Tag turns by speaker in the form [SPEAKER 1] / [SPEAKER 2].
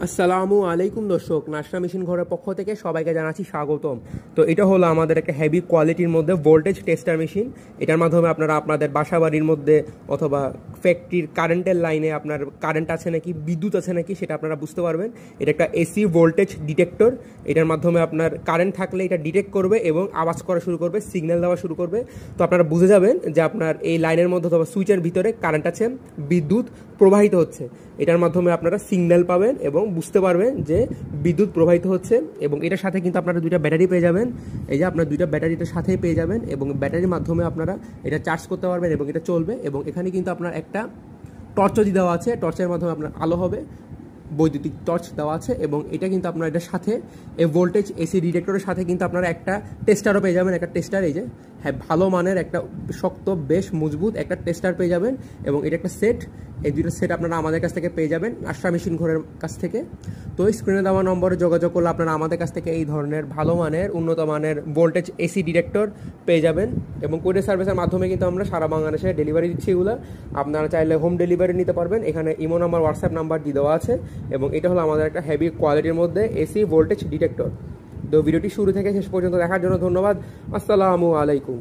[SPEAKER 1] আসসালামু আলাইকুম দর্শক, নাশরা মেশিন ঘরের পক্ষ থেকে সবাইকে জানাচ্ছি স্বাগতম। তো এটা হলো আমাদের একটা হেভি কোয়ালিটির মধ্যে ভোল্টেজ টেস্টার মেশিন। এটার মাধ্যমে আপনারা আপনাদের বাসা বাড়ির মধ্যে অথবা ফ্যাক্টরির কারেন্টের লাইনে আপনার কারেন্ট আছে নাকি, বিদ্যুৎ আছে নাকি সেটা আপনারা বুঝতে পারবেন। এটা একটা এসি ভোল্টেজ ডিটেক্টর। এটার মাধ্যমে আপনার কারেন্ট থাকলে এটা ডিটেক্ট করবে এবং আওয়াজ করা শুরু করবে, সিগন্যাল দেওয়া শুরু করবে। তো আপনারা বুঝে যাবেন যে আপনার এই লাইনের মধ্যে অথবা সুইচের ভিতরে কারেন্ট আছে, বিদ্যুৎ প্রবাহিত হচ্ছে। এটার মাধ্যমে আপনারা সিগন্যাল পাবেন এবং বুঝতে পারবেন যে বিদ্যুৎ প্রবাহিত হচ্ছে। এবং এটার সাথে কিন্তু আপনারা দুইটা ব্যাটারি পেয়ে যাবেন। এই যে আপনার দুইটা ব্যাটারিটার সাথেই পেয়ে যাবেন এবং ব্যাটারির মাধ্যমে আপনারা এটা চার্জ করতে পারবেন এবং এটা চলবে। এবং এখানে কিন্তু আপনার একটা টর্চও দেওয়া আছে, টর্চের মাধ্যমে আপনার আলো হবে, বৈদ্যুতিক টর্চ দেওয়া আছে। এবং এটা কিন্তু আপনার এটার সাথে এই ভোল্টেজ এসি ডিটেক্টরের সাথে কিন্তু আপনারা একটা টেস্টারও পেয়ে যাবেন। একটা টেস্টার, এই যে হ্যাঁ, ভালো মানের একটা শক্ত বেশ মজবুত একটা টেস্টার পেয়ে যাবেন। এবং এটা একটা সেট, এই দুইটা সেট আপনারা আমাদের কাছ থেকে পেয়ে যাবেন নাশরা মেশিন ঘরের কাছ থেকে। তো স্ক্রিনে দেওয়া নম্বরে যোগাযোগ করলে আপনারা আমাদের কাছ থেকে এই ধরনের ভালো মানের উন্নত মানের ভোল্টেজ এসি ডিটেক্টর পেয়ে যাবেন। এবং কুরিয়ার সার্ভিসের মাধ্যমে কিন্তু আমরা সারা বাংলাদেশে ডেলিভারি দিচ্ছি এগুলো। আপনারা চাইলে হোম ডেলিভারি নিতে পারবেন। এখানে ইমো নাম্বার, হোয়াটসঅ্যাপ নাম্বার দিয়ে দেওয়া আছে। এবং এটা হলো আমাদের একটা হেভি কোয়ালিটির মধ্যে এসি ভোল্টেজ ডিটেক্টর। তো ভিডিওটি শুরু থেকে শেষ পর্যন্ত দেখার জন্য ধন্যবাদ। আসসালামু আলাইকুম।